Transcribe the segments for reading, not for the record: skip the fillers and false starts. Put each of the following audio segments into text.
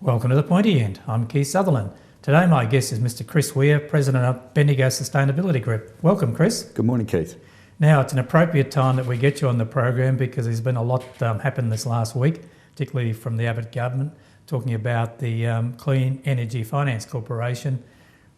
Welcome to the Pointy End. I'm Keith Sutherland. Today my guest is Mr. Chris Weir, President of Bendigo Sustainability Group. Welcome, Chris. Good morning, Keith. Now, it's an appropriate time that we get you on the program because there's been a lot happened this last week, particularly from the Abbott government, talking about the Clean Energy Finance Corporation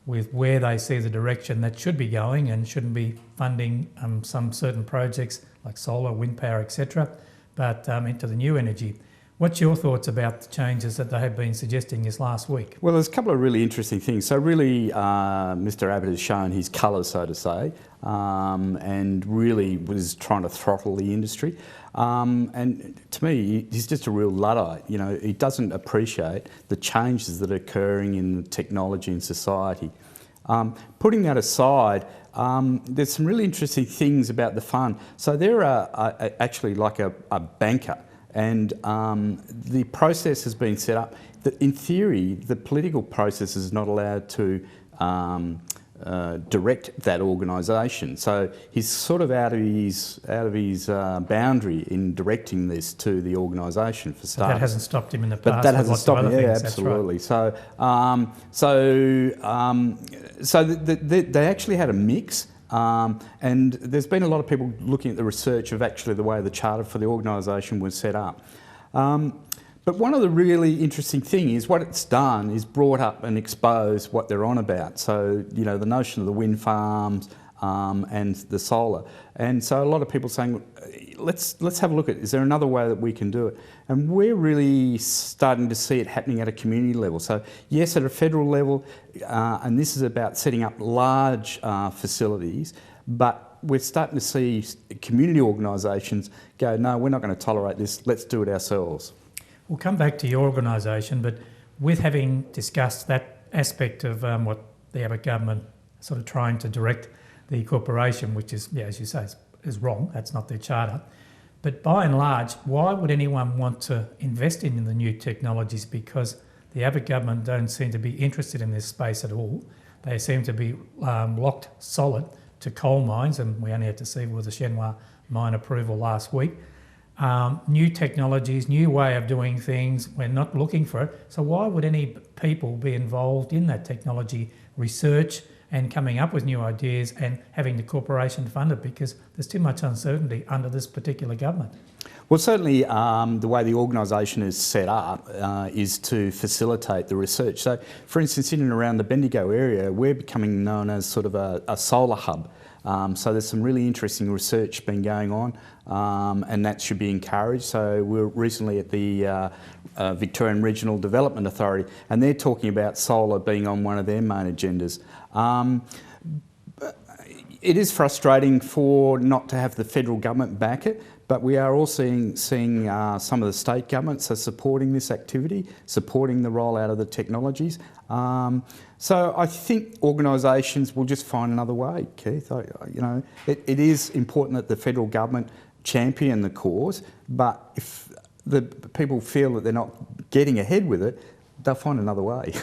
with where they see the direction that should be going and shouldn't be funding some certain projects like solar, wind power, etc., but into the new energy. What's your thoughts about the changes that they have been suggesting this last week? Well, there's a couple of really interesting things. So really, Mr Abbott has shown his colours, so to say, and really was trying to throttle the industry. And to me, he's just a real Luddite. You know, he doesn't appreciate the changes that are occurring in technology and society. Putting that aside, there's some really interesting things about the fund. So they're actually like a banker. And the process has been set up that, in theory, the political process is not allowed to direct that organisation. So he's sort of out of his boundary in directing this to the organisation for starters. But that hasn't stopped him in the past. But that hasn't stopped him. Yeah, things, absolutely. Right. So they actually had a mix. And there's been a lot of people looking at the research of actually the way the charter for the organisation was set up. But one of the really interesting things is what it's done is brought up and exposed what they're on about. So, you know, the notion of the wind farms and the solar. And so a lot of people saying, let's have a look at, is there another way that we can do it? And we're really starting to see it happening at a community level. So yes, at a federal level, and this is about setting up large facilities, but we're starting to see community organisations go, no, we're not going to tolerate this, let's do it ourselves. We'll come back to your organisation, but with having discussed that aspect of what the Abbott government sort of trying to direct the corporation, which is, yeah, as you say, is wrong, that's not their charter. But by and large, why would anyone want to invest in the new technologies? Because the Abbott government don't seem to be interested in this space at all. They seem to be locked solid to coal mines, and we only had to see with the Shenhua mine approval last week. New technologies, new way of doing things, we're not looking for it. So why would any people be involved in that technology research and coming up with new ideas and having the corporation fund it, because there's too much uncertainty under this particular government? Well, certainly the way the organisation is set up is to facilitate the research. So, for instance, in and around the Bendigo area, we're becoming known as sort of a solar hub. So there's some really interesting research been going on, and that should be encouraged. So we're recently at the Victorian Regional Development Authority, and they're talking about solar being on one of their main agendas. It is frustrating for not to have the federal government back it, but we are also seeing some of the state governments are supporting this activity, supporting the rollout of the technologies. So I think organisations will just find another way, Keith. You know, it is important that the federal government champion the cause, but if the people feel that they're not getting ahead with it, they'll find another way.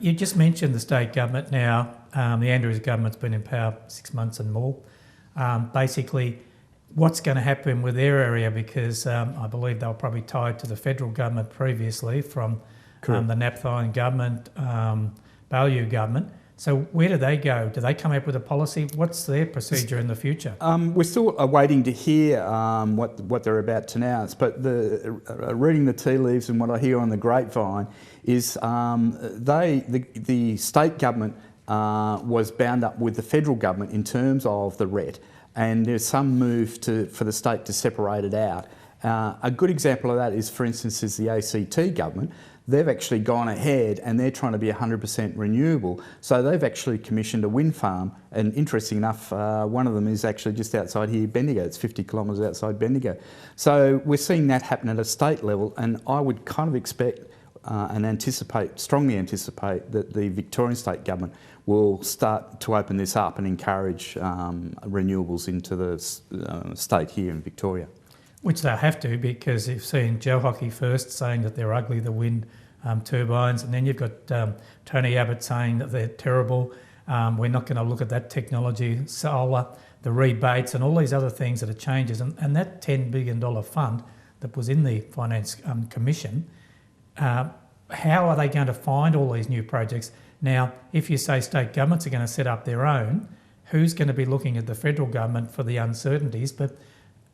You just mentioned the state government now. The Andrews government's been in power 6 months and more. Basically, what's going to happen with their area, because I believe they were probably tied to the federal government previously from the Napthine government, Baillieu government. So where do they go? Do they come up with a policy? What's their procedure in the future? We're still waiting to hear what they're about to announce, but reading the tea leaves and what I hear on the grapevine is the state government was bound up with the federal government in terms of the RET, and there's some move for the state to separate it out. A good example of that is, for instance, is the ACT government. They've actually gone ahead and they're trying to be 100% renewable. So they've actually commissioned a wind farm, and interesting enough, one of them is actually just outside here, Bendigo. It's 50 kilometres outside Bendigo. So we're seeing that happen at a state level, and I would kind of expect and strongly anticipate that the Victorian state government will start to open this up and encourage renewables into the state here in Victoria. Which they'll have to, because you've seen Joe Hockey first saying that they're ugly, the wind turbines, and then you've got Tony Abbott saying that they're terrible. We're not going to look at that technology, solar, the rebates and all these other things that are changes. And that $10 billion fund that was in the Finance Commission how are they going to find all these new projects? Now, if you say state governments are going to set up their own, who's going to be looking at the federal government for the uncertainties? But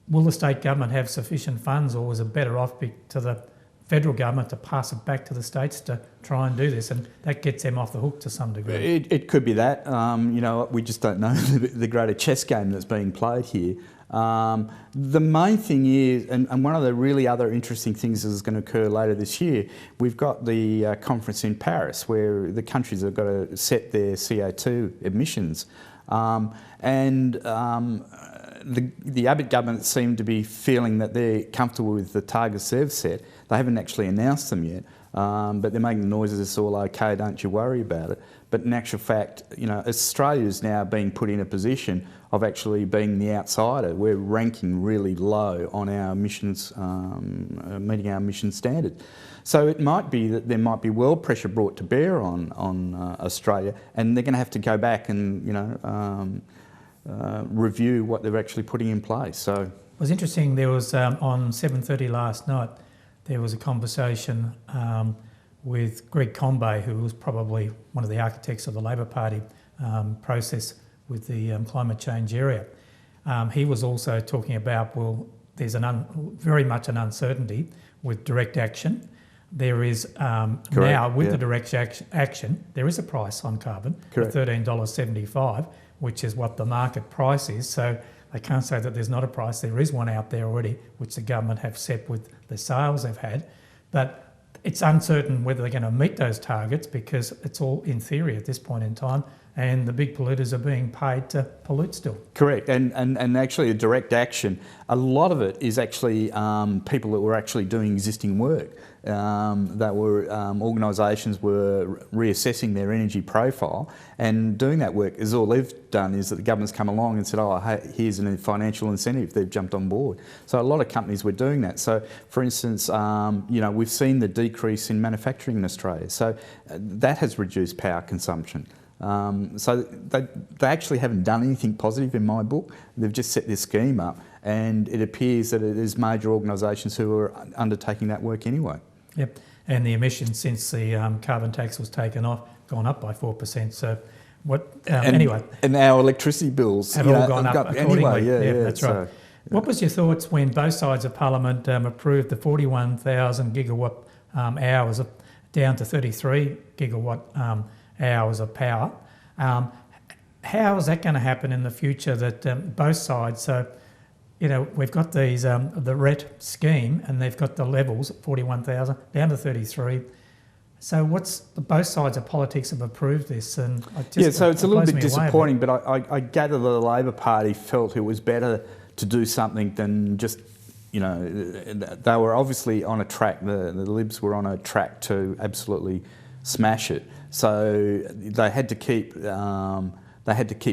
will the state government have sufficient funds, or is it better off to the federal government to pass it back to the states to try and do this? And that gets them off the hook to some degree. It could be that. We just don't know the greater chess game that's being played here. The main thing is, and one of the really other interesting things that is going to occur later this year, we've got the conference in Paris where the countries have got to set their CO2 emissions. The Abbott government seem to be feeling that they're comfortable with the targets they've set. They haven't actually announced them yet, but they're making noises it's all okay, don't you worry about it. But in actual fact, Australia's now being put in a position of actually being the outsider. We're ranking really low on our emissions, meeting our emissions standard. So it might be that there might be world pressure brought to bear on Australia, and they're going to have to go back and review what they're actually putting in place. So it was interesting. There was on 7:30 last night, there was a conversation with Greg Combay, who was probably one of the architects of the Labor Party process with the climate change area. He was also talking about, well, there's very much an uncertainty with direct action. There is now, with the direct action, there is a price on carbon, $13.75, which is what the market price is. So they can't say that there's not a price. There is one out there already, which the government have set with the sales they've had. But it's uncertain whether they're going to meet those targets, because it's all in theory at this point in time, and the big polluters are being paid to pollute still. Correct, and actually a direct action, a lot of it is actually people that were actually doing existing work. Organisations were reassessing their energy profile and doing that work. Is all they've done is that the government's come along and said, oh, hey, here's a financial incentive. They've jumped on board. So a lot of companies were doing that. So, for instance, we've seen the decrease in manufacturing in Australia. So that has reduced power consumption. So they actually haven't done anything positive in my book. They've just set this scheme up, and it appears that it is major organisations who are undertaking that work anyway. Yep, and the emissions since the carbon tax was taken off, gone up by 4%. So anyway. And our electricity bills have all gone up accordingly. Anyway, yeah, that's right. What was your thoughts when both sides of Parliament approved the 41,000 gigawatt hours down to 33 gigawatt hours of power? How is that going to happen in the future, that both sides, so we've got these the RET scheme, and they've got the levels at 41,000 down to 33. So both sides of politics have approved this, and so it's a little bit disappointing. But I gather the Labor Party felt it was better to do something than just, they were obviously on a track. The Libs were on a track to absolutely smash it. So they had to keep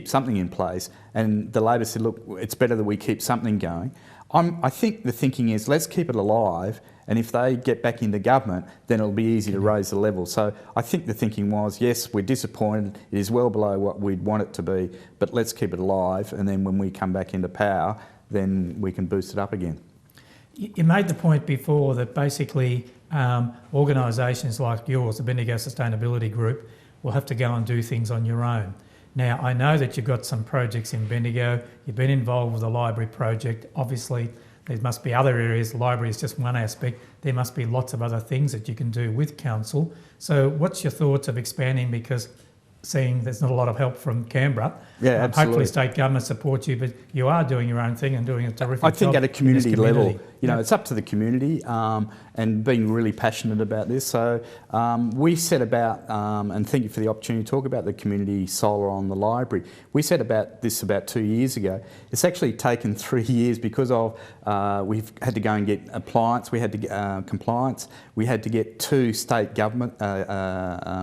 something in place, and the Labor said, look, it's better that we keep something going. I think the thinking is, let's keep it alive, and if they get back into government, then it'll be easy to raise the level. So I think the thinking was, yes, we're disappointed, it is well below what we'd want it to be, but let's keep it alive, and then when we come back into power, then we can boost it up again. You made the point before that basically organisations like yours, the Bendigo Sustainability Group, will have to go and do things on your own. Now, I know that you've got some projects in Bendigo. You've been involved with the library project. Obviously, there must be other areas. The library is just one aspect. There must be lots of other things that you can do with council. So what's your thoughts of expanding, because seeing there's not a lot of help from Canberra. Yeah, absolutely. Hopefully state government supports you, but you are doing your own thing and doing a terrific job. I think at a community level, it's up to the community and being really passionate about this. So we set about, and thank you for the opportunity to talk about the community solar on the library. We set about this about 2 years ago. It's actually taken 3 years because of we've had to go and get compliance. We had to get 2 state government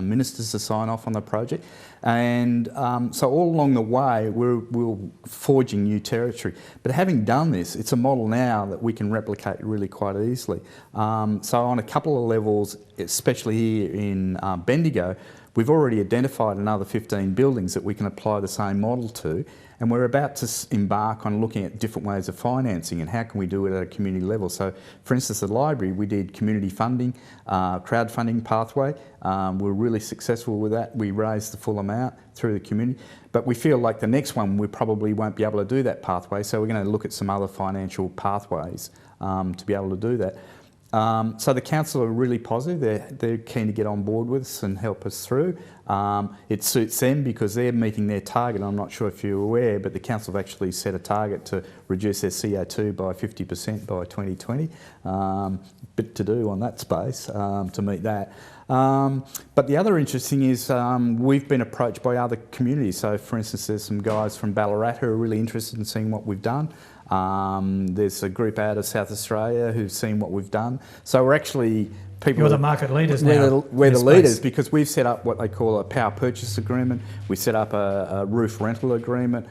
ministers to sign off on the project. And so all along the way, we're forging new territory. But having done this, it's a model now that we can replicate really quite easily. So on a couple of levels, especially here in Bendigo, we've already identified another 15 buildings that we can apply the same model to. And we're about to embark on looking at different ways of financing and how can we do it at a community level. So, for instance, the library, we did community funding, crowdfunding pathway. We're really successful with that. We raised the full amount through the community. But we feel like the next one, we probably won't be able to do that pathway. So we're going to look at some other financial pathways to be able to do that. So the council are really positive. They're keen to get on board with us and help us through. It suits them because they're meeting their target. I'm not sure if you're aware, but the council have actually set a target to reduce their CO2 by 50% by 2020. Bit to do on that space to meet that. But the other interesting is we've been approached by other communities. So, for instance, there's some guys from Ballarat who are really interested in seeing what we've done. There's a group out of South Australia who've seen what we've done. So we're actually people. You're the market leaders now. We're the leaders because we've set up what they call a power purchase agreement. We set up a roof rental agreement.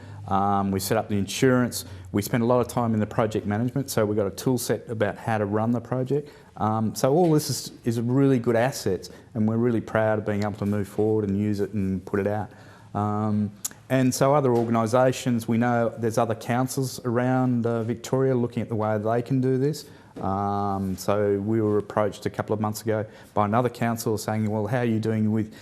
We set up the insurance. We spend a lot of time in the project management. So we've got a tool set about how to run the project. So all this is really good assets, and we're really proud of being able to move forward and use it and put it out. And so other organisations, we know there's other councils around Victoria looking at the way they can do this. So we were approached a couple of months ago by another council saying, well, how are you doing with,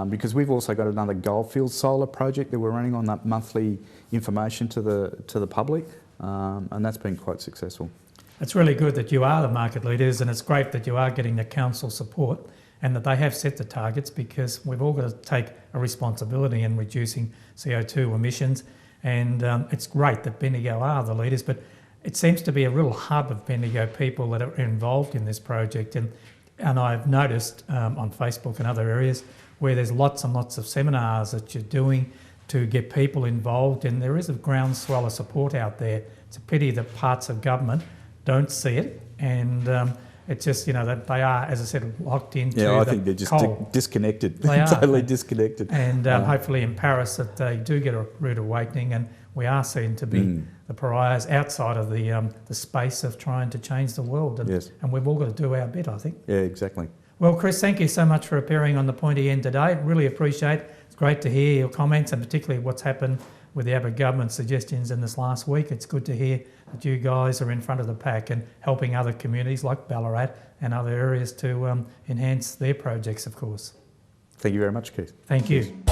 because we've also got another Goldfield solar project that we're running on that monthly information to the public, and that's been quite successful. It's really good that you are the market leaders, and it's great that you are getting the council support and that they have set the targets, because we've all got to take a responsibility in reducing CO2 emissions. And it's great that Bendigo are the leaders, but it seems to be a real hub of Bendigo people that are involved in this project. And I've noticed on Facebook and other areas where there's lots and lots of seminars that you're doing to get people involved, and there is a groundswell of support out there. It's a pity that parts of government don't see it, and it's just, that they are, as I said, locked into I think they're just disconnected. They are. Totally disconnected. And hopefully in Paris that they do get a rude awakening, and we are seen to be the pariahs outside of the space of trying to change the world. And, yes. And we've all got to do our bit, I think. Yeah, exactly. Well, Chris, thank you so much for appearing on the Pointy End today. Really appreciate it. It's great to hear your comments, and particularly what's happened with the Abbott government suggestions in this last week. It's good to hear that you guys are in front of the pack and helping other communities like Ballarat and other areas to enhance their projects, of course. Thank you very much, Keith. Thank you.